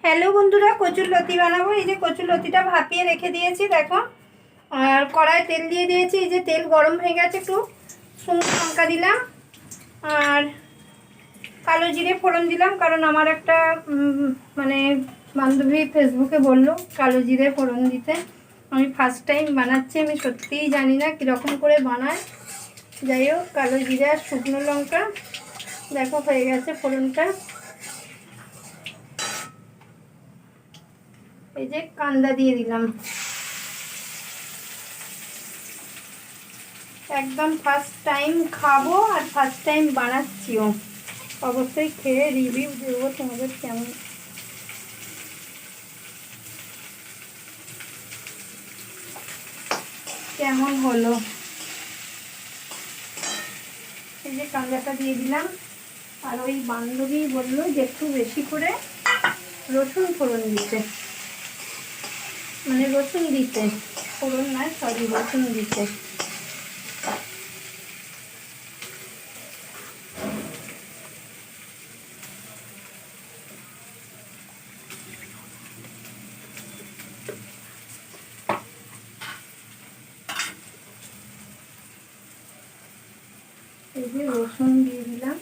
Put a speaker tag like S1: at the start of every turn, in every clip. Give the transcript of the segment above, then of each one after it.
S1: Hello বন্ধুরা, কচুর লতি বানাবো। এই যে কচুর লতিটা ভাপিয়ে রেখে দিয়েছি দেখো। আর কড়ায় তেল দিয়ে দিয়েছি। এই যে তেল গরম হয়ে গেছে, একটু শুকনো লঙ্কা দিলাম আর কালো জিরে ফোড়ন দিলাম, কারণ আমার একটা মানে বান্ধবী ফেসবুকে বললো কালো জিরে ফোড়ন দিতে। আমি ফার্স্ট টাইম বানাচ্ছি, আমি সত্যিই জানি না কীরকম করে বানায়। যাই হোক, কালো জিরে আর শুকনো লঙ্কা দেখো হয়ে গেছে ফোড়নটা। এই যে কান্দা দিয়ে দিলাম। একদম ফার্স্ট টাইম খাবো আর ফার্স্ট টাইম বানাচ্ছিও। অবশ্যই খেয়ে রিভিউ দেবো তোমাদের কেমন কেমন হলো। এই যে কান্দাটা দিয়ে দিলাম। আর ওই বান্ধবী বললো যে একটু বেশি করে রসুন ফোড়ন দিতে, মানে রসুন দিতে, ফোড়ন নয় সরি, রসুন দিতে। এই যে রসুন দিয়ে দিলাম,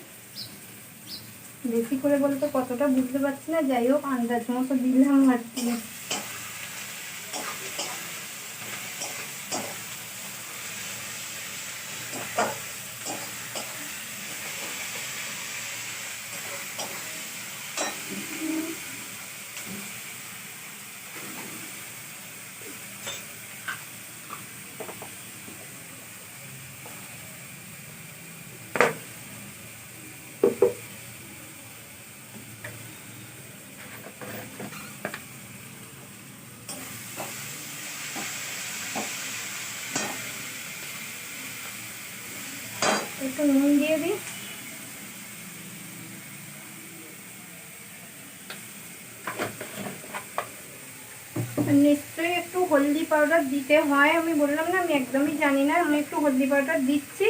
S1: বেশি করে বলতে কতটা বুঝতে পারছি না, যাই হোক আন্দাজ মতো দিলাম আর কি। একটু নুন দিয়ে দিই। নিশ্চয়ই একটু হলদি পাউডার দিতে হয়, আমি বললাম না আমি একদমই জানি না, আমি একটু হলদি পাউডার দিচ্ছি।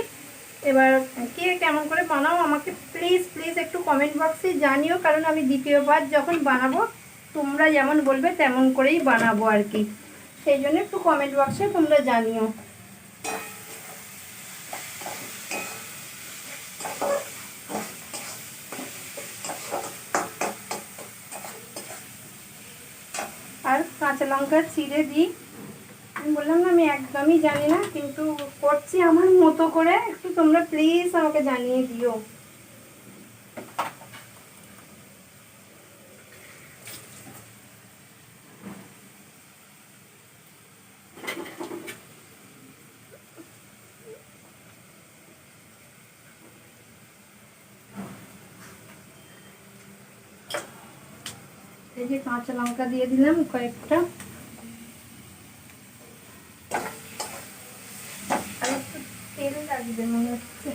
S1: এবার কে কেমন করে বানাও আমাকে প্লিজ প্লিজ একটু কমেন্ট বক্সে জানিও, কারণ আমি দ্বিতীয়বার যখন বানাবো তোমরা যেমন বলবে তেমন করেই বানাবো আর কি। সেই জন্য একটু কমেন্ট বক্সে তোমরা জানিও। আর কাঁচা লঙ্কা চিড়ে দিই। আমি বললাম না আমি একদমই জানি না, কিন্তু করছি আমার মতো করে, একটু তোমরা প্লিজ আমাকে জানিয়ে দিও। এই যে কাঁচা লঙ্কা দিয়ে দিলাম কয়েকটা, আর একটু তেল লাগবে মনে হচ্ছে।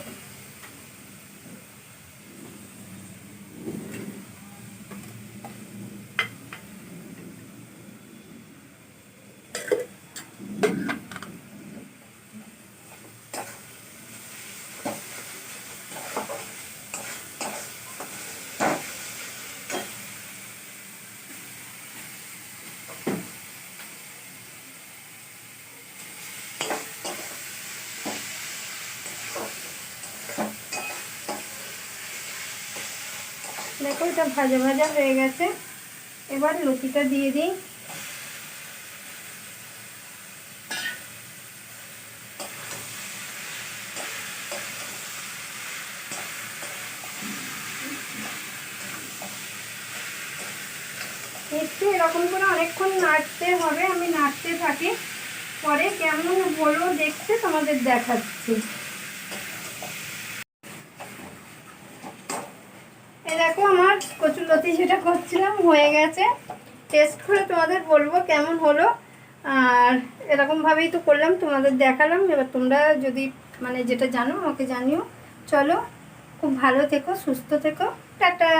S1: দেখো এটা ভাজা ভাজা হয়ে গেছে, এবার লতিটা দিয়ে দিই। একটু এরকম করে অনেকক্ষণ নাড়তে হবে, আমি নাড়তে থাকি, পরে কেমন হলো দেখতে তোমাদের দেখাচ্ছি। এই দেখো আমার কচুর লতি যেটা করছিলাম হয়ে গেছে, টেস্ট করে তোমাদের বলবো কেমন হলো। আর এরকমভাবেই তো করলাম, তোমাদের দেখালাম। এবার তোমরা যদি মানে যেটা জানো আমাকে জানিও। চলো, খুব ভালো থেকো, সুস্থ থেকো, টাটা।